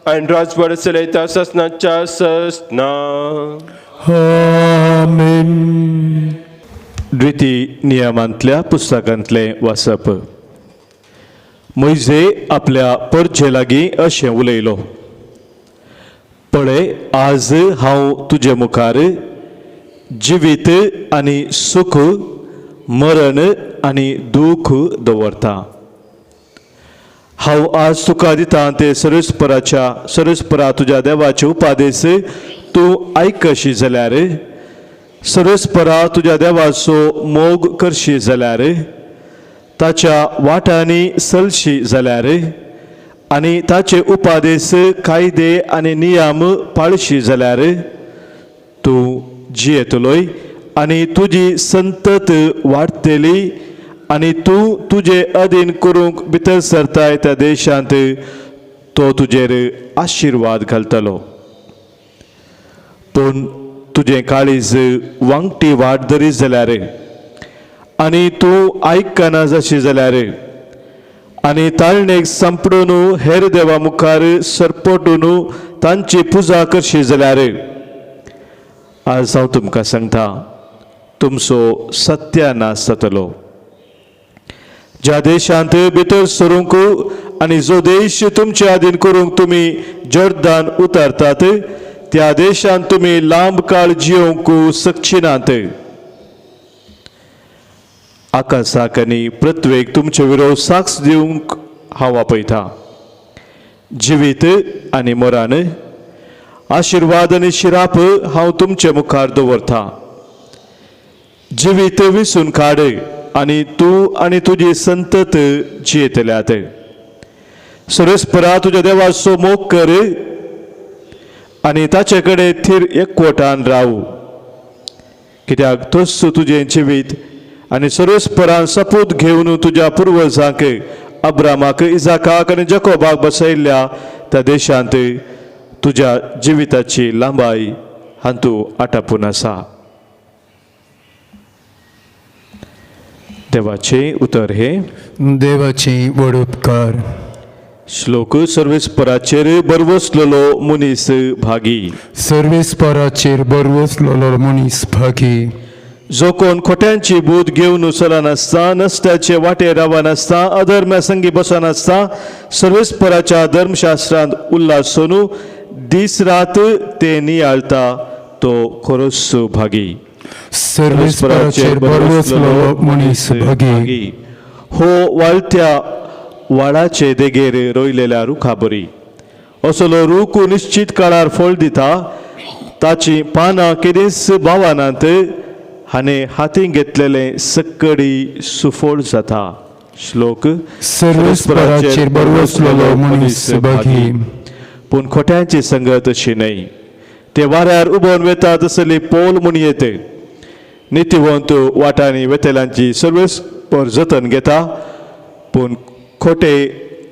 आनी राजवाड चलयता ससनाच्या ससना. आमेन. रिती नियमांतल्या पुस्तकांतलें वाचप. मोइजे आपल्या परजे लागीं अशें उलयलो, पळय आज हांव तुजे मुखार जिवीत आनी सुख, मरण आनी दूख दवरता. हांव आज तुका दिता ते सर्वेस्परा तुज्या देवाचे उपादेस तूं आयकशी जाल्यार सर्वेस्परा तुज्या देवाचो मोग करशी जाल्यार ताच्या वाटांनी चलशी जाल्यार आनी ताचे उपादेस कायदे आनी नियम पाळशी जाल्यार तूं जियेतलोय आनी तुजी संतत वाडटली आनी तूं तुजे अधीन करूंक भितर सरताय त्या देशांत तो तुजेर आशिर्वाद घालतलो. पूण तुजें काळीज वांगटी वाडदरी जाल्यार आनी तूं आयकना जशी जाल्यार आनी ताळणेक संपडून हेर देवा मुखार सरपटून तांची पुजा करशी जाल्यार आज हांव तुमकां सांगता तुमचो सत्यानाश जातलो. ज्या देशांत भितर सरूंक आनी जो देश तुमचे अधीन करूंक तुमी जर्दान उतारतात त्या देशांत तुमी लांब काळ जियोंक शकचिनात. आकाशाक आनी पृथ्वेक तुमचे विरोध साक्ष दिवंक हांव आपयता. जिवीत आनी मरण, आशिर्वाद आनी शिराप हांव तुमचे मुखार दवरता. जिवीत विसून काड आनी तूं आनी तुजी संतत जियेतल्यात. सर्वेस्परा तुज्या देवाचो मोग कर आनी ताचे कडेन थीर एकवटान राव. कित्याक तोच तुजें जिवीत आनी सर्वेस्परान सपूत घेवन तुज्या पुर्वजांक अब्रामाक, इजाकाक आनी जकोबाक बसयल्ल्या त्या देशांत तुज्या जिविताची लांबाय हातूं आटापून आसा. देवाचे उतर हे देवाची व्हड उपकार. श्लोक सर्वेस्पराचेर बरवसलेलो मनीस भागी. सर्वेस्पराचेर बरवसलेलो मनीस भागी. जो कोण खोट्यांची बूद घेवन चलनासता, नसत्याचे वाटे रावनासता, अधर्म्या संगी बसनासता, सर्वेस्पराच्या धर्मशास्त्रांत उल्हासून दीस रात ते नियाळता तो खरोच भागी. सर्वेस्पराचेर बरवसलेलो मनीस भागी. हो वाळत्या वाळाचे देगेर रोयलेल्या रुखा बरी. असलो रूख निश्चित काळार फळ दिता, ताची पानां केदींच भावानात हाणे हातीन घेतलेले सक्कडी सुफोळ जाता. श्लोक सर्वेस्पराचेर बरवसलेलो मनीस भागी. पूण खोट्यांची संगत अशी न्हय. ते वाऱ्यार उबोवन वेता तसली पोल म्हूण येते. नितीवंत वाटांनी वेतेल्यांची सर्वेस्पर जतन घेता, पूण खोटे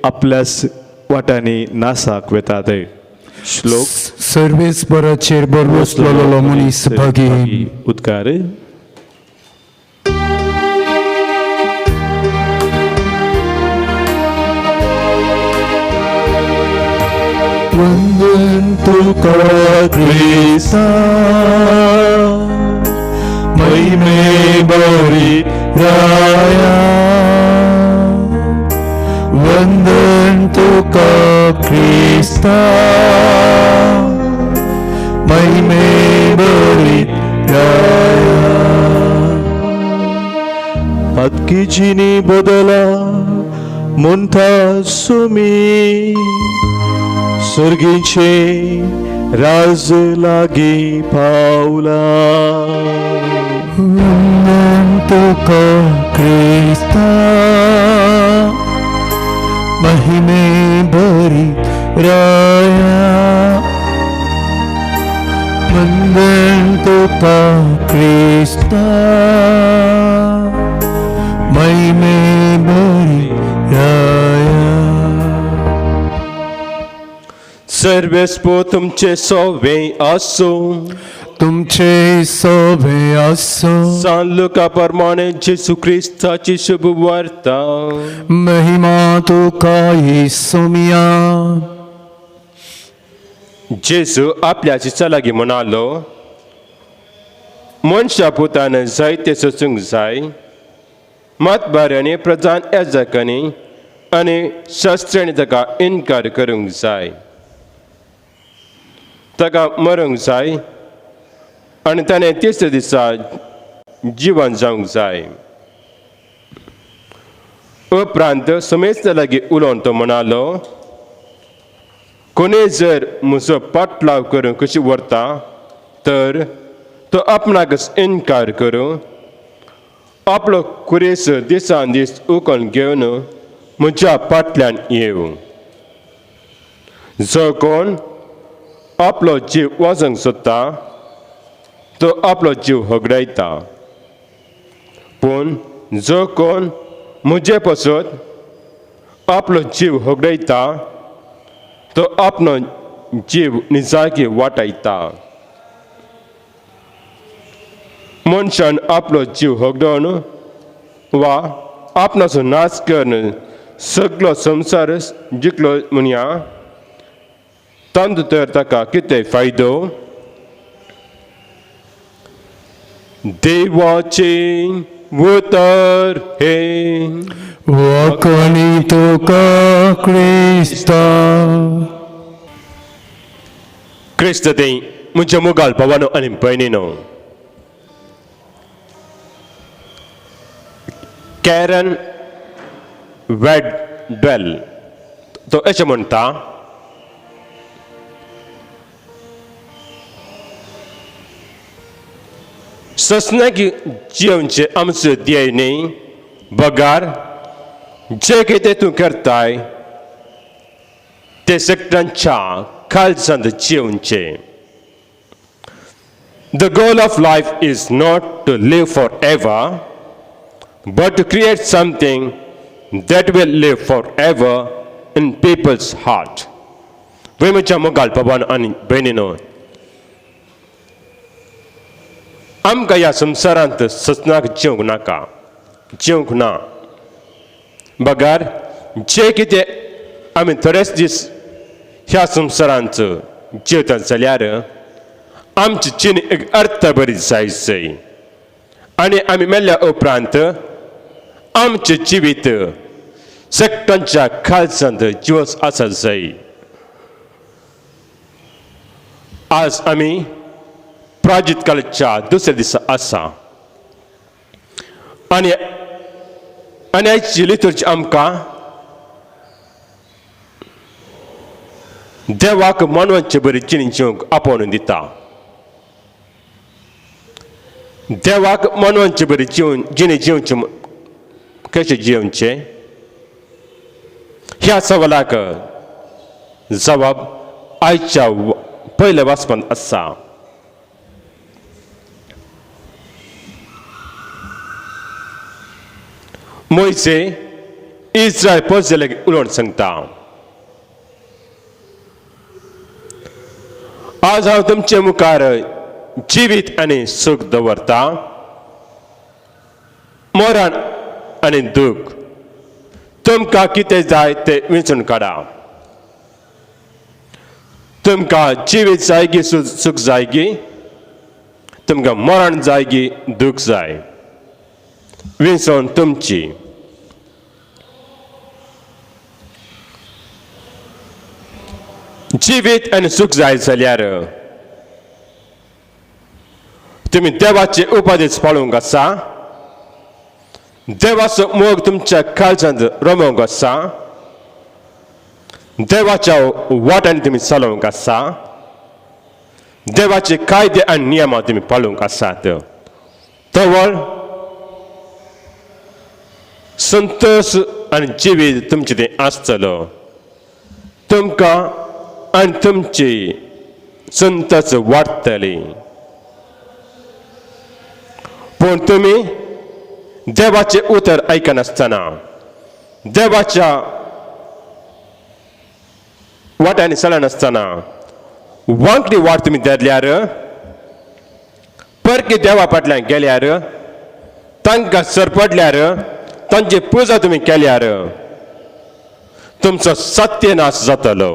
आपल्याच वाटांनी नासाक वेतात. श्लोक सर्वेस्पराचेर बरवसलेलो मनीस भागी. उद्गार. वंदन तुका क्रिस्ता, महिमे बरी राया. वंदन तुका क्रिस्ता, महिमे बरी राया. अतकीची बदला म्हणटा सुमी, सर्गीचे राज लागी पावला. वंदन तुका क्रिस्ता, महिमे बरी राया. वंदन तुका क्रिस्ता, महिमे बरी राया. सर्वेस्पो तुमचे सोवे आसो. तुमचे सोबे आसो. सांत लुका प्रमाणे जेसू ख्रिस्ताची शुभ वार्ता. महिमा तुका येसुमिया. जेसू आपल्या शिष्या लागीं म्हणालो, मनशा पुतान जायते सोसूंक जाय, मात बऱ्यांनी प्रधान याजकांनी आनी शास्त्रांनी ताका इन्कार करूंक जाय. ताका मरूंक जाय आनी ताणें तिसऱ्या दिसा जिवन जावंक जाय. उपरांत समेस्त लागी उलोवन तो म्हणालो, कोणी जर म्हजो पाटलाव करून कशी व्हरता तर तो आपणाकच इन्कार करूं, आपलो कुरेस दिसान दीस उखलून घेवन म्हज्या फाटल्यान येवं. जो कोण आपलो जीव वाचोवंक सोदता तो आपलो जीव होगडायता, पूण जो कोण म्हजे पासत आपलो जीव होगडायता तो आपलो जीव निजागी वाटायता. मनशान आपलो जीव होगडोवन वा आपणाचो नाश करून सगळो संवसार जिखलो म्हणया तांदूळ तर ताका कितें फायदो? देवाचे उतर हे वखणी तुका क्रिस्ता. क्रिस्त ते म्हज्या मुगाल भावानो आनी भयणीनो, कॅरन वॅडवेल तो अशें म्हणटा, ससनाकी जिवनचे आमचो ध्येय न्ही, बगार जे कितें तूं करताय ते सगळ्यांच्या खालसांत जिवनचे. The goal of life is not to live forever, but to create something that will live forever in people's heart. वे म्हज्या मोगाल भावान आनी भयणीनो, आमकां ह्या संवसारांत ससनाक जिवंक नाका, जिवंक ना. बगार जे कितें आमी थोडेच दीस ह्या संवसारांत जिवतात जाल्यार आमची जिण एक अर्थ बरी जायचें, आनी आमी मेल्ल्या उपरांत आमचें जिवीत सगळ्यांच्या खालसांत जिवस आसा जाय. आज आमी प्राजीत काळाच्या दुसऱ्या दिसा आसा आनी आयची लितुर्जी आमकां देवाक मानवांची बरी जिणी जिवंक आपोवन दिता. देवाक मानवांची बरी जिणी जिवचे कशें जिवचे ह्या सवालाक जबाब आयच्या पयल्या वाचपांत आसा. मोइसे इस्रायल पोसलेक उलोवन सांगता, आज हांव तुमचे मुखार जिवीत आनी सूख दवरता, मरण आनी दूख. तुमकां कितें जाय तें वेंचून काडा. तुमकां जिवीत जाय की सूख जाय की तुमकां मरण जाय की दूख जाय, वेंचून तुमची. जिवीत आनी सूख जाय जाल्यार तुमी देवाचे उपादेश पाळूंक आसा, देवाचो मोग तुमच्या काळजांत रमोवंक आसा, देवाच्या वाटांनी तुमी चलोवंक आसा, देवाचे कायदे आनी नियमां तुमी पाळूंक आसात. तवळ संतोष आनी जिवीत तुमचें तें आसतलो. तुमकां आनी तुमची संतोष वाडटली. पूण तुमी देवाचे उतर आयकनासतना देवाच्या वाट्यांनी चलनासतना वांकडी वाट तुमी धरल्यार, परकी देवा फाटल्यान गेल्यार, तांकां सरपडल्यार, तांची पुजा तुमी केल्यार तुमचो सत्यनाश जातलो.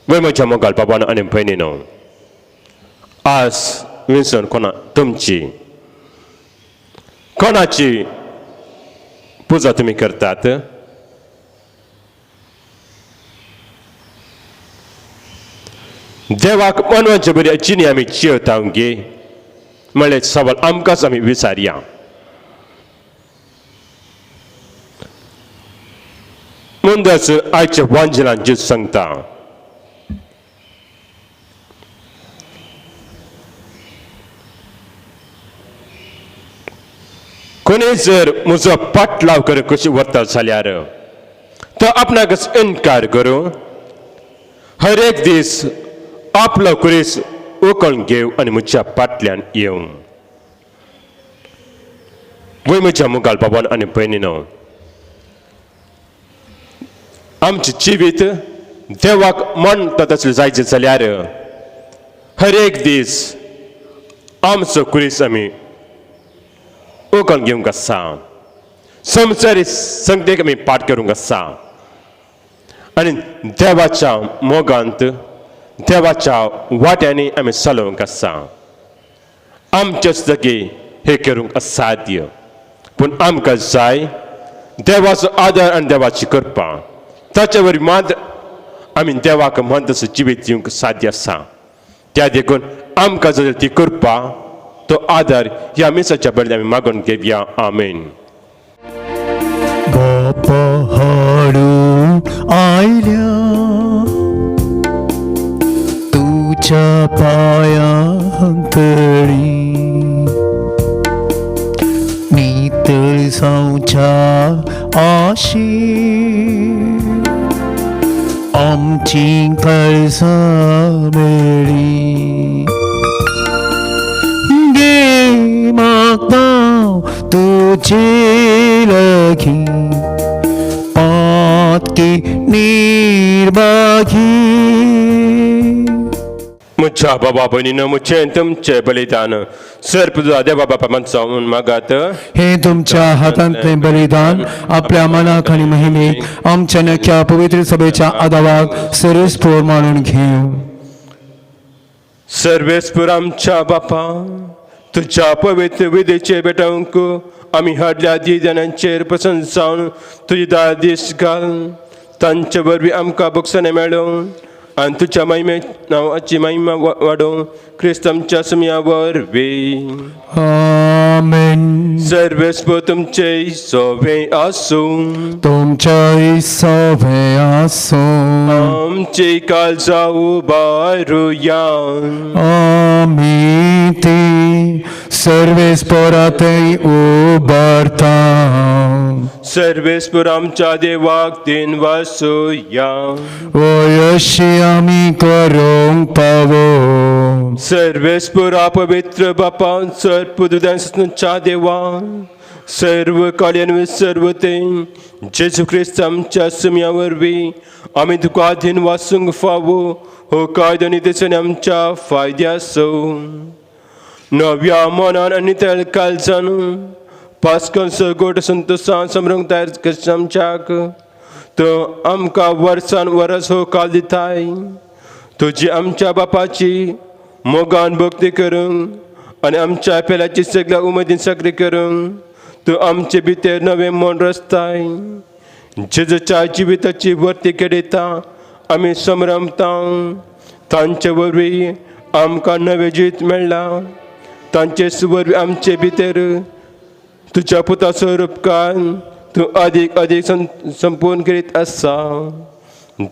वे म्हज्या मोगाल बाबान आनी भयणीनो, आज वेंचून कोणाची पुजा तुमी करतात? देवाक मानवांचे बरी जिणी आमी जिवता गे म्हणल्यार सवाल आमकांच आमी विचारया. म्हणूनच आयच्या वांजलांची सांगता. कोणी जर म्हजो पाटलाव कर कशी वर्ता जाल्यार तो आपणाकच इन्कार करू. हर एक दीस आपलो कुरीस ओकळून घेव आनी म्हज्या फाटल्यान येवं. वय म्हज्या मुखाल बाबान आनी भयणीनो, आमचें जिवीत देवाक म्हणटा तसलें जायचें जाल्यार हर एक दीस आमचो कुरीस आमी ओकळून घेवंक आसा. संवसारी संगतेक आमी पाठ करूंक आसा आनी देवाच्या मोगांत देवाच्या वाट्यांनी आमी चलोवंक आसा. आमचेच जागी हे करूंक असाध्य, पूण आमकां जाय देवाचो आदार आनी देवाची कृपा. ताचे वरवीं मात आमी देवाक म्हणटा तसो जिवीत दिवंक साध्य आसा. त्या देखून आमकां जर ती कृपा तो आदार ह्या मिसाच्या बळी आमी मागून घेवया. आमेन. बाप्पा हाडून आयल्या तुझ्या पायांतळी, नितळ जावच्या आशी आमची काळजां मेळ्ळी. गे मागता तुझे लगी पातकी निर्भागी. म्हज्या बाबा भयणीनो, म्हजें तुमचें बलिदान सर्पदा देवा बापा जावन मागात. हे तुमच्या हातांतले बलिदान आपल्या मनाक आनी महिमेक आमच्या नख्या पवित्र सभेच्या आदाराक सरस्पोर मानून घेऊ. सर्वेस्पर आमच्या बापा, तुझ्या पवित्र विधेचे बेटांक आमी हाडल्या दिदानांचेर पसंत जावन तुजी दादीस घाल. तांचे वरवीं आमकां बक्षणे मेळोवन आनी तुज्या महिमे नांवाची महिमा वाडोवं क्रिस्त आमच्या सुमया वरवीं. आमेन. सर्वेस्पर तुमचे सोबे आसूं, तुमच्या सभे आसूं आमची काळजां उबारुया. आमी ती सर्वेस्परातय उबारता. सर्वेस्पर आमच्या देवाक दिन वासुया. अशी आमी करूंक पावो. सर्वेस्पर पवित्र बापा सर्पदुदांच्या देवा, सर्व काळ्यान सर्व ते जेजू ख्रिस्त आमच्या सुमया वरवीं आमी तुका दिन वासूंक फावो. हो कायदो नितेचो आमच्या फायद्याचो. नव्या मनान आनी नितळ काळजान पास्कल गोड संतोशान समरूंक तयार करचें आमच्याक तो आमकां वर्सान वरस हो काल दिताय. तुजी आमच्या बापाची मोगान भक्ती करूंक आनी आमच्या पेलाची सगळ्या उमेदीन सक्री करूंक तूं आमचे भितर नवें मन रचताय. जेजूच्या जिविताची वर्ती केडयता आमी समरमता. तांचे वरवीं आमकां नवें जीत मेळ्ळां. तांचे वरवीं आमचे भितर तुज्या पुताचो उपकार तूं अदीक अदीक संपूर्ण करीत आसा.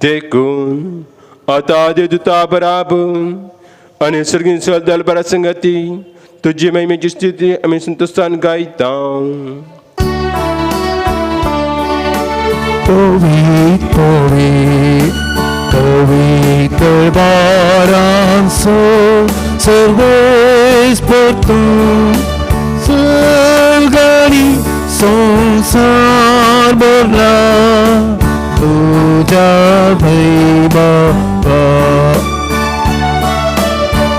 देखून आतां देवदूता बराबर आनी सर्गीन दल बरा संगती तुजी महिमेची स्तुती आमी संतोशान गायता. Povit, povit, povit baranso, serves por tu, salgari, sonsar borla, tuja bhai baba,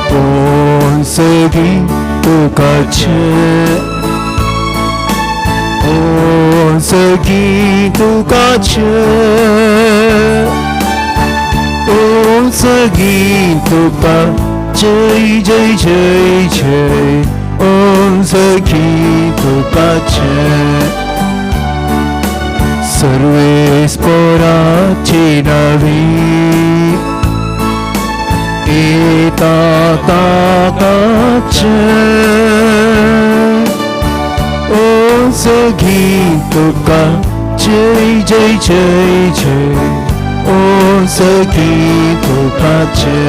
consegui tu cache. Consegui tu cache, consegui tu cache, jai jai jai, consegui tu cache. सर्वेस्पराची नवी eta ta cache. Consegui tu जय जय जय जय ओ सखी तुपाचे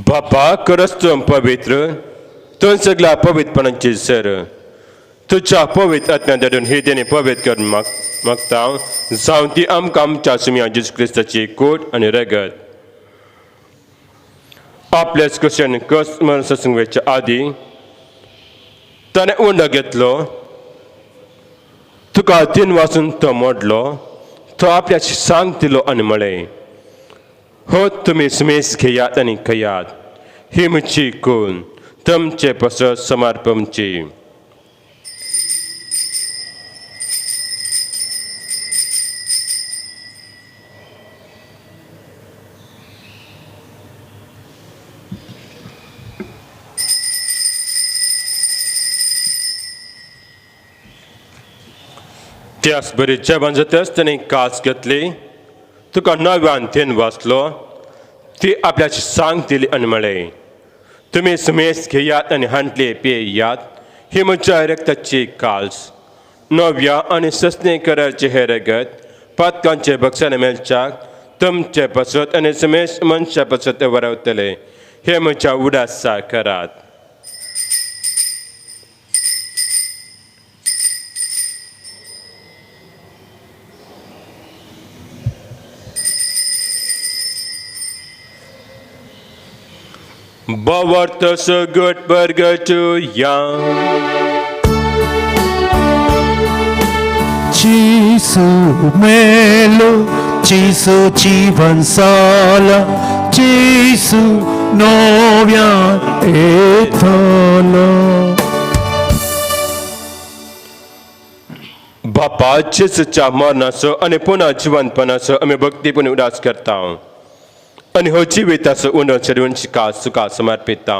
बापा खरंच तू पवित्र तू सगळ्या पवित्रपणाची sir तुझ्या पवित्र आत्म्याधरून हे देणे पवित्र करून मागता जाऊन ती आमकां आमच्या सुमिया जेजू क्रिस्ताची कोट आणि रगत आपल्याच कुशेन कस्मर सत्संगाच्या आधी ताणें उंड घेतलो तुका 3 वाजून तो मोडलो तो आपल्याशी सांग दिलो आनी म्हळें हो तुम्ही सुमेस घेयात आणि खयात ही म्हजी खून तुमचे पसर समर्पणची त्याच बरी जेवण जाताच ताणें कास घेतली तुका 9व्यान 3 वाजलो ती आपल्याची सांग दिली आणि म्हळें तुम्ही सुमेस घेयात आणि हांटले पियेयात ही म्हज्या रक्ताची काल्स 9व्या आणि ससणे कराचे हे रगत पातकांचे भक्षण मेलच्याक तुमचे पसत आणि सुमेश मनशा पसत वरवतले हे म्हज्या उडासा करात Bawarta sagut bergatu yang जीसु मेलो जीसु जीवन साला जीसु नोव्या एथोलो बापा जेसूच्या मरणाचो आणि पुन्हा जिवंतपणाचो आमी भक्तीपूर्ण उदास करता आणि हो जिविताचो उंडो चडवून सुका समर्पिता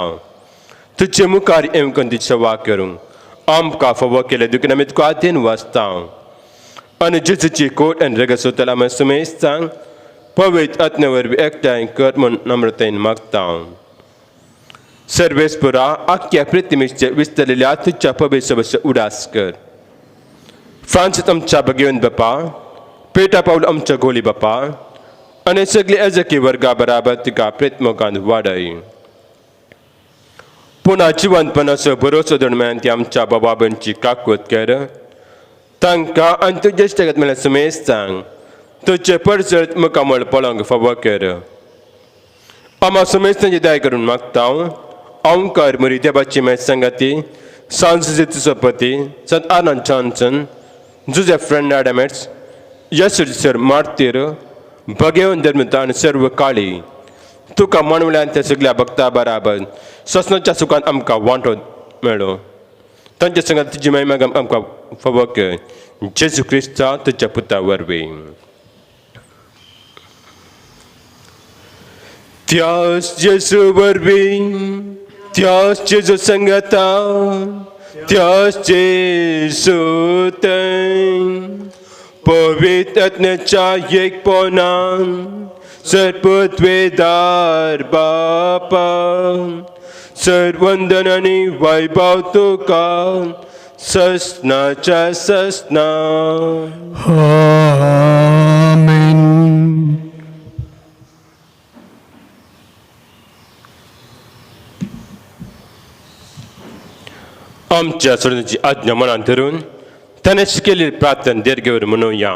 तुझे मुखार येवकन ती सेवा करूंक आमकां फावो केले दुखून आमी तुका आदीन वाचता आणि जेजूची कोट आनी रगत सोतला आमी सुमेस्तांक पवित्र आत्म्या वरवीं एकठांय कर म्हूण नम्रतायेन मागता सर्वेस्पुरा आख्या पृथ्वीचेर विस्तरलेल्या तुज्या पवित्र सभेचो उदास कर फ्रांसीस आमच्या भगिवंत बापा पेटा पावल आमच्या गोली बापा आणि सगळी अजकी वर्गा बराबर तिका प्रेतमोगान वाडय पुन्हा जिवंतपणाचो भरोसो दरम्यान ती आमच्या बाबा भयणची काकूत कर तांकां आनी तुजे इश्टगत म्हळ्यार सुमेस्तांक तुजे परसत मुखामळ पळोवंक फावो कर आम्हा सुमेस्तांची दया करून मागता ओंकार मुरी देवाची मेज संगती सांस्कृतिक सपती संत आनंद जॉन्सन जुझेफ फेर्नांडेस येशू सर मार्तीर भगेवन धर्मता आणि सर्व काळी तुका मनवल्यान त्या सगळ्या भक्ता बराबर ससनाच्या सुखान आमकां वांटो मेळो तांचे संगत तुजी महिमा आमकां फावो कर जेजू क्रिस्ता तुज्या पुता वरवीं त्याच जेजू वरवीं त्याच जेजू संगता त्याच जेजू पवित्र आत्म्याच्या एकपणान सर्वत्वेदार बापा सर्वंदन आणि वैभव तुका ससनाच्या ससना आमेन आमच्या सोडण्याची आज्ञा मनात धरून त्याने शिकेली प्रार्थना दीर्घवर म्हणूया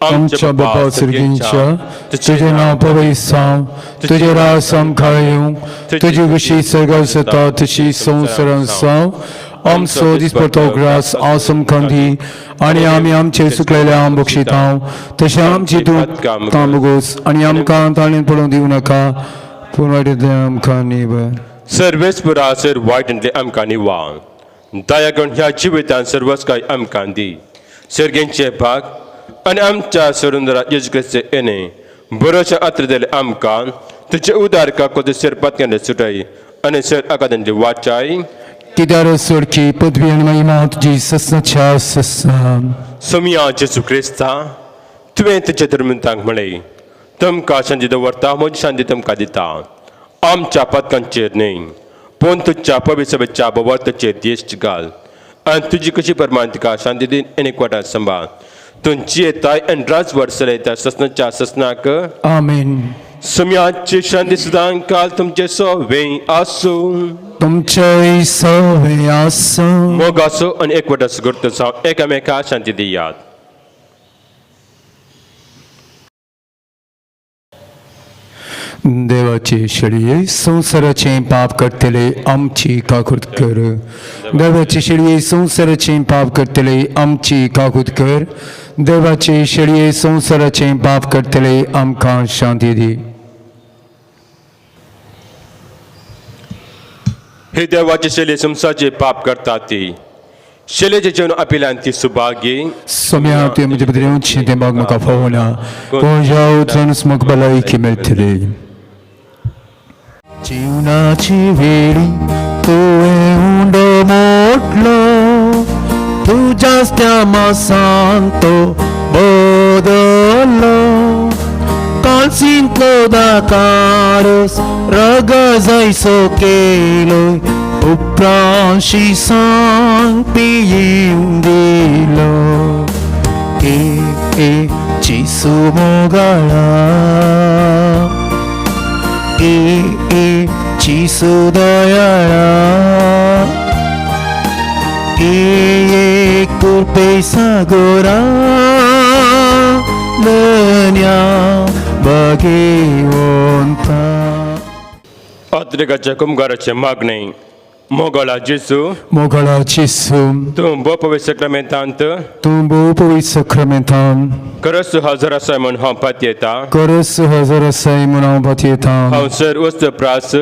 आमच्या बापा सर्गींच्या तुझे नाव पवित्राव तुझे राज समखाळूं तुझी विशी सर्गसता तुझी संवसारांसाव आमचो दिसपडतो ग्रास आसम खंदी आणि आमी आमचे सुकलेल्या आम बक्षिताव तशें आमची तूं तांबगोस आणि आमकां ताणें पडूंक दिवं नाका पूण वायट आमकां निवड सर्वेस्पुरा सर वायटंतले आमकां निवा दया करून ह्या जिवितान सर्वच काय आमकां दी सर्गेंचे भाग आणि आमच्या सुरुंदरा येशू क्रिस्त येणे बरोवच्या आत्रदेले आमकां तुजे उदार काको सर पत्क्यान सुटाय आणि सर आकादांतली वाचाय कित्यार सोडकी पदवी आनी महिमा तुजी ससनाच्या ससन सोमिया जेजू क्रिस्ता तुवें तुजे धर्मंतांक म्हळें तुमकां शांती दवरता म्हजी शांती तुमकां दिता आमच्या पत्कांचेर न्ही पूण तुझ्या पवित्र सभेच्या बोवार्थाचे दिश्ट घाल आनी तुजी कशी परमांतिका शांती दिन आनी एकवटात सांबाळ तुमची येताय आनी राजवट चलयता ससनाच्या ससनाक आमेन. सुम्याची शांती सदां काल तुमचे सोवे आसूं तुमचे सवे आसूं. मोग आसूं आनी एकवटात सुगुर्त जावन एकामेका शांती दियात. देवाचे शेळये संसाराचे पाप करतले आमची काकूत कर. देवाचे शेळये संसाराचे पाप करतले आमची काकूत कर. देवाचे शेळये संसाराचे पाप करतले आमकां शांती दी. हे देवाचे शेले संसाचे पाप करतात ती शेलेचे जेवण आपिल्यान ती सुभागी सोम्या ते म्हजे बद्रेंची ते माग म्हाका फोवना कोणा उतरून स्मक भलायकी मेळटली. जीवनाची वेळी तुवें उंडो मोटलो तुज्याच त्या मासांत तो बदल्लो. कालसींतलो दाकारस रगजायसो केलो उपरांशी सांग पियेन दिलो. चिसू मोगाळा चिसू दयाळा कुर्पे सागोरा लन्या बगेवंता. अद्रिकाच्या कुंभाराचे मागणे मोगला जेसू मोगळा चिसू तूं बो पवित्र सक्रामेंतांत तूं भोव पवित्र सक्रामेंतान करस हजर आसाय म्हूण हांव पातयेता. करस हजर आसाय म्हूण हांव पातयेता. हांव सर वस्त प्रास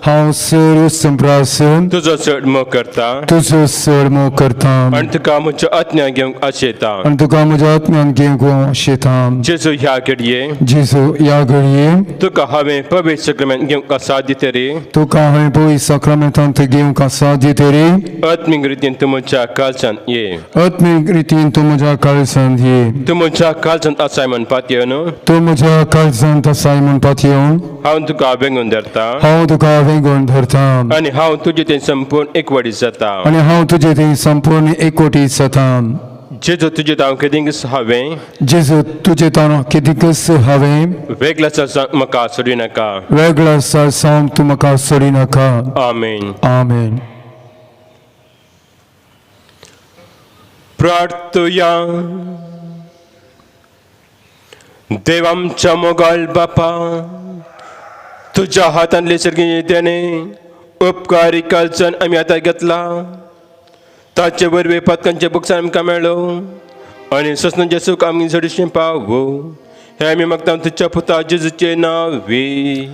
हांव सर संप्रास तुजो चड मोग करता तुजो चड मोग करता आनी तुका म्हज्यो आज्ञा घेवंक आशेता. आनी तुका म्हज्या आत्म्यान घेवंक आशेता. जेजू ह्या घडये जेजू ह्या घडये तुका हांवें पवित्र सक्रामेंत घेवंक आसा दितरी तुका हांवें पवित्र सक्रामेंतांत घेवंक आसा दितरी आत्मीक रितीन तूं म्हज्या काळजांत ये. आत्मीक रितीन तूं म्हज्या काळजांत ये. तूं म्हज्या काळजांत आसाय म्हूण पातयेवन तूं म्हज्या काळजांत आसाय म्हूण पातयेवन हांव तुका वेंगून धरता हांव तुका वेंगोवन धरता. आनी हांव तुजे ते संपूर्ण एकवटी जाता. आनी हांव तुजे थंय संपूर्ण एकवटी जाता. जेजू तुजे हांव केदींच हांवें जेजू तुजे तान केदीकच हांवें वेगळा सांग म्हाका सोडी नाका. वेगळा सांग तूं म्हाका सोडी नाका. आमेन. आमेन. प्रार्थया. देव आमच्या मोगाळ बापा तुझ्या हातांतले सर्गी देणे उपकारी काळजान आमी आतां घेतला ताचे वरवे पथकांचे बुकसां आमकां मेळ्ळो आनी ससनाचें सूख आमी चडशें पावो. हे आमी मागता तुज्या पुता जेजूचे नांवी.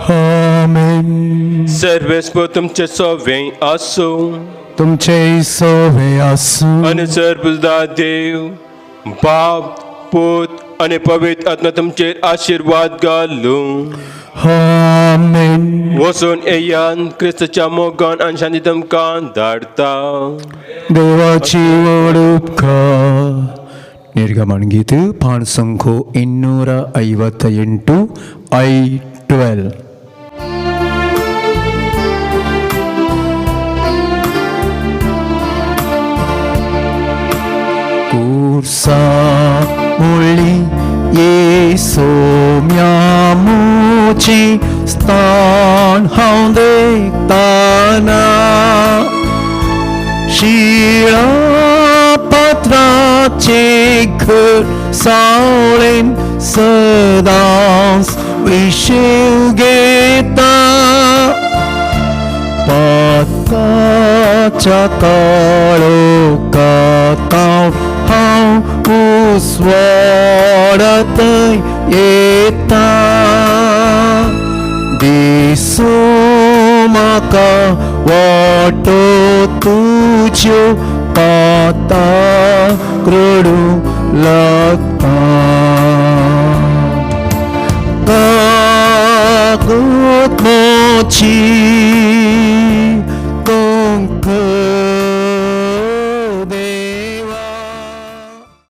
आमेन. सर्वेस्पर तुमचे सोवे आसूं तुमचे सवे आसूं आनी सर्वदा देव बाप पूत आनी पवित्र आत्मा तुमचेर आशिर्वाद घालूं. आमेन. वचून येयान क्रिस्ताच्या मोगान आनी शांती तुमकां धाडटा. देवाची व्हड उपकार. निर्गमन गीत पाण संख्यो 258 I12. Kursa muli Yesu miamuci stan haundek tana Shira patrace घर सावळेन सदांच विशीव घेता पाताच्या काळोखात हांव उसवाडात येता दिसो म्हाका वाटो तुज्यो पाता रडू लागता कागद मोची